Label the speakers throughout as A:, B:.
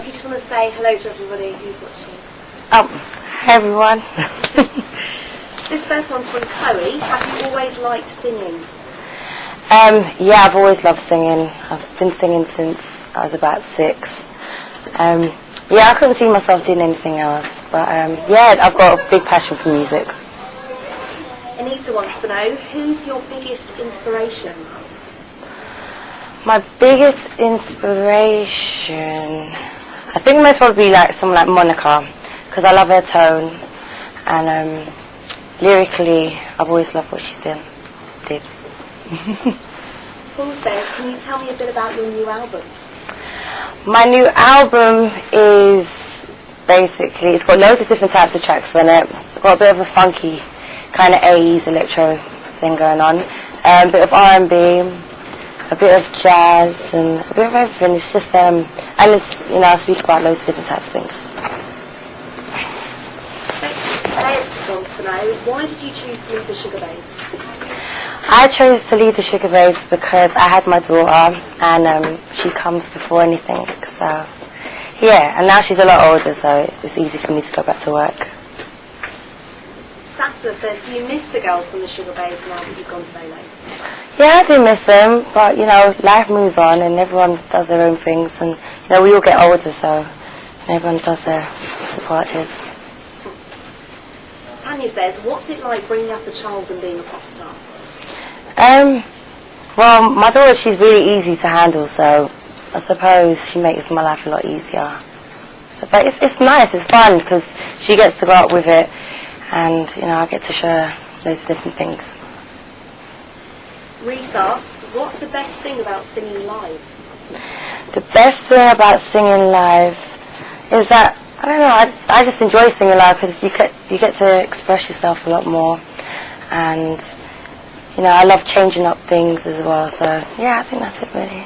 A: If you just want to say hello to everybody who's watching.
B: Hey everyone.
A: This first one's from Chloe. Have you always liked singing?
B: Yeah, I've always loved singing. I've been singing since I was about 6. Yeah, I couldn't see myself doing anything else. But yeah, I've got a big passion for music.
A: Anita wants to know, who's your biggest inspiration?
B: My biggest inspiration, I think most probably be like someone like Monica, because I love her tone, and lyrically, I've always loved what she did.
A: Paul says, can you tell me a bit about your new album?
B: My new album is basically, it's got loads of different types of tracks on it. It's got a bit of a funky kind of 80s electro thing going on, a bit of R&B, a bit of jazz, and a bit of everything. It's just, and it's, I speak about loads of different types of things.
A: Alex wants to know, why did you choose to leave the Sugar Babes?
B: I chose to leave the Sugar Babes because I had my daughter, and she comes before anything, so yeah, and now she's a lot older, so it's easy for me to go back to work.
A: Sasa says, do you miss the girls from the Sugar Babes now that you've gone solo?
B: Yeah, I do miss them, but life moves on and everyone does their own things, and we all get older, so everyone does their departures.
A: Tanya says, what's it like bringing up a child and being a pop star?
B: Well, my daughter, she's really easy to handle, so I suppose she makes my life a lot easier. So, but it's nice, it's fun, because she gets to go up with it, and I get to show her loads of different things.
A: Reese asks, what's the best thing about singing live?
B: The best thing about singing live is that, I don't know, I just enjoy singing live because you get to express yourself a lot more, and I love changing up things as well, so yeah, I think that's it really.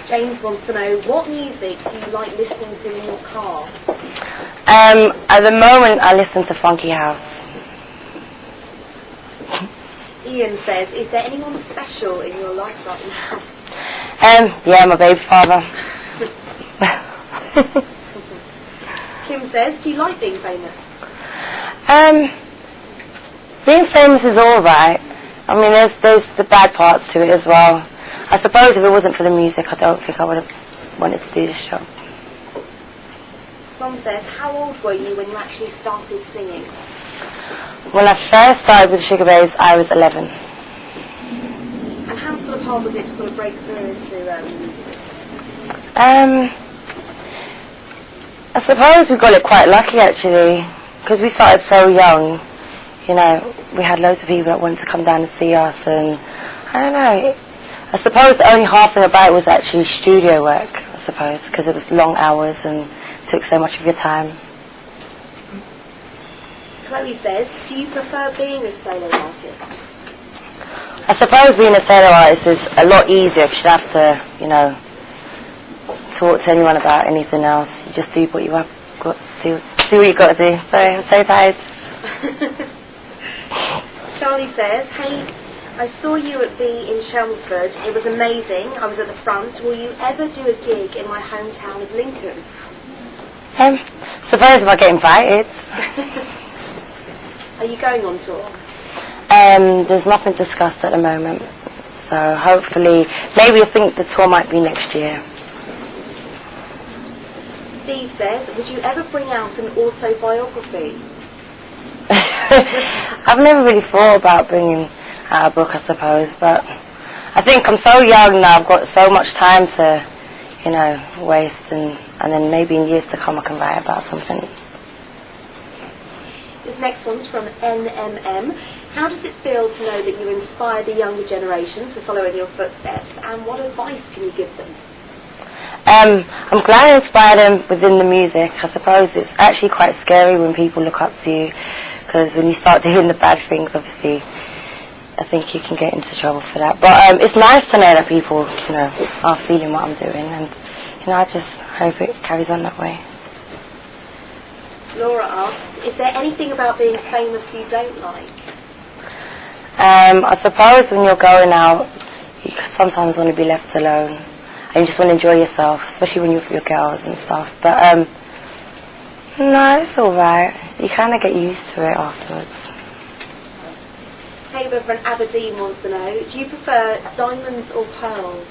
A: James wants to know, what music do you like listening to in your car?
B: At the moment I listen to funky house.
A: Ian says, is there anyone special in your life right now?
B: Yeah, my baby father.
A: Kim says, do you like being famous?
B: Being famous is alright. I mean, there's the bad parts to it as well. I suppose if it wasn't for the music, I don't think I would have wanted to do this show.
A: Tom says, how old were you when you actually started singing?
B: When I first started with the Sugar Babes, I was 11.
A: And how sort of hard was it to sort of break through into music?
B: I suppose we got it quite lucky actually, because we started so young. We had loads of people that wanted to come down and see us, and I don't know. I suppose the only hard thing about it was actually studio work, I suppose, because it was long hours and took so much of your time.
A: Chloe says, do you prefer being a solo artist?
B: I suppose being a solo artist is a lot easier because you don't have to, talk to anyone about anything else. You just do what you have got to do what you got to do. Sorry, I'm so tired.
A: Charlie says, hey, I saw you at in Chelmsford. It was amazing. I was at the front. Will you ever do a gig in my hometown of Lincoln?
B: Suppose if I get invited.
A: Are you going on tour?
B: There's nothing discussed at the moment. So hopefully, maybe I think the tour might be next year.
A: Steve says, would you ever bring out an autobiography?
B: I've never really thought about bringing out a book, I suppose, but I think I'm so young now, I've got so much time to, waste, and then maybe in years to come I can write about something.
A: This next one's from NMM. How does it feel to know that you inspire the younger generation to follow in your footsteps, and what advice can you give them?
B: I'm glad I inspired them within the music. I suppose it's actually quite scary when people look up to you, because when you start doing the bad things, obviously, I think you can get into trouble for that. But it's nice to know that people, are feeling what I'm doing, and I just hope it carries on that way.
A: Laura asks, is there anything about being famous you don't like?
B: I suppose when you're going out, you sometimes want to be left alone. and you just want to enjoy yourself, especially when you're with your girls and stuff. But no, it's alright. You kind of get used to it afterwards.
A: Tabor from Aberdeen wants to know, do you prefer diamonds or pearls?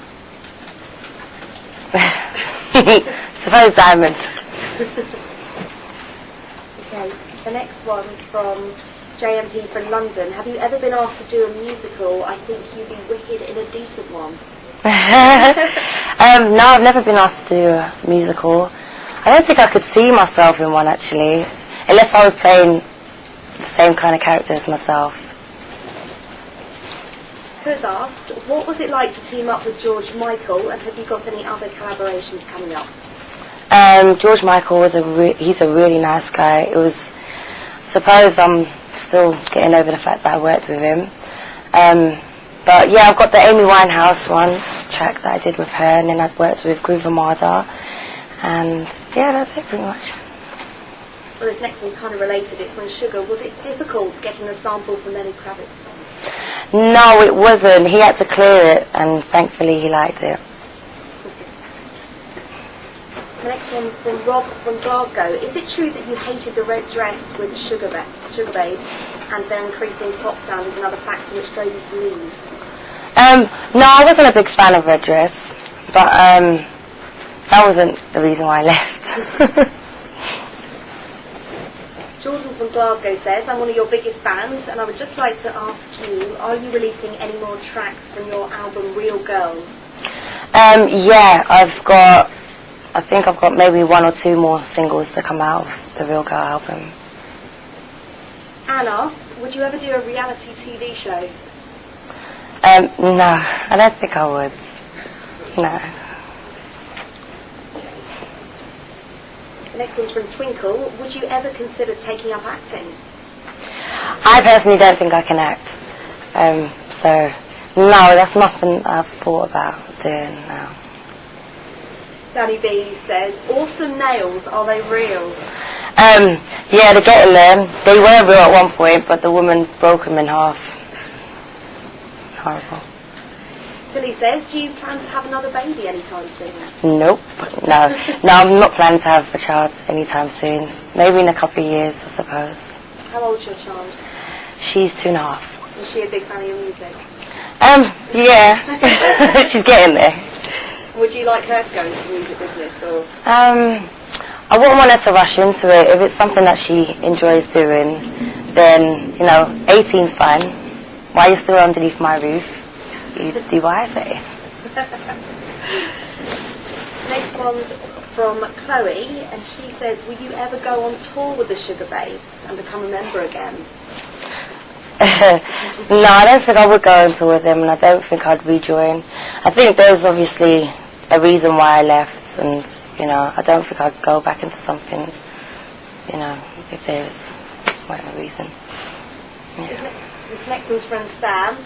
B: Suppose diamonds.
A: Okay, the next one's from JMP from London. Have you ever been asked to do a musical? I think you'd be wicked in a decent one.
B: No, I've never been asked to do a musical. I don't think I could see myself in one, actually, unless I was playing the same kind of character as myself.
A: Who's asked, what was it like to team up with George Michael, and have you got any other collaborations coming up?
B: George Michael was he's a really nice guy. It was, suppose I'm still getting over the fact that I worked with him. But yeah, I've got the Amy Winehouse one track that I did with her, and then I've worked with Groove Armada, and yeah, that's it pretty much.
A: Well, this next one's kind of related. It's when Sugar. Was it difficult getting a sample from Lenny Kravitz?
B: No, it wasn't. He had to clear it, and thankfully he liked it.
A: The next one's from Rob from Glasgow. Is it true that you hated the red dress with Sugar Babes, and their increasing pop sound is another factor which drove you to leave?
B: No, I wasn't a big fan of red dress, but that wasn't the reason why I left.
A: Jordan from Glasgow says, I'm one of your biggest fans, and I would just like to ask you, are you releasing any more tracks from your album Real Girl?
B: Yeah, I think I've got maybe 1 or 2 more singles to come out of the Real Girl album.
A: Anne asked, would you ever do a reality TV show?
B: No, I don't think I would. No.
A: The next one's from Twinkle. Would you ever consider taking up acting?
B: I personally don't think I can act. So, no, that's nothing I've thought about doing now.
A: Danny B says, awesome nails, are they real?
B: Yeah, they're getting there. They were real at one point, but the woman broke them in half. Horrible.
A: Tilly says, do you plan to have another baby anytime soon?
B: Nope. No, I'm not planning to have a child anytime soon. Maybe in a couple of years, I suppose.
A: How old's your child?
B: She's 2.5.
A: Is she a big fan of your music?
B: Yeah. She's getting there.
A: Would you like her to go into the music business, or?
B: I wouldn't want her to rush into it. If it's something that she enjoys doing, then, 18's fine. While you're still underneath my roof, you do what I say.
A: Next one's from Chloe, and she says, will you ever go on tour with the Sugar Babes and become a member again?
B: No, I don't think I would go on tour with them, and I don't think I'd rejoin. I think there's obviously a reason why I left, and, I don't think I'd go back into something, if there's whatever reason. Yeah.
A: This next one's from Sam.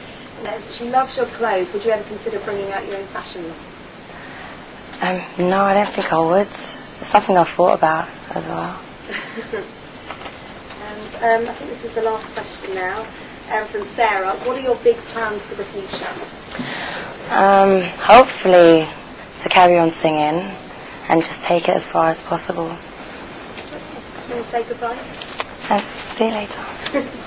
A: She loves your clothes. Would you ever consider bringing out your own fashion?
B: No, I don't think I would. It's something I've thought about as well.
A: And I think this is the last question now. From Sarah, what are your big plans for the future?
B: Hopefully to carry on singing and just take it as far as possible.
A: Shall we say goodbye?
B: See you later.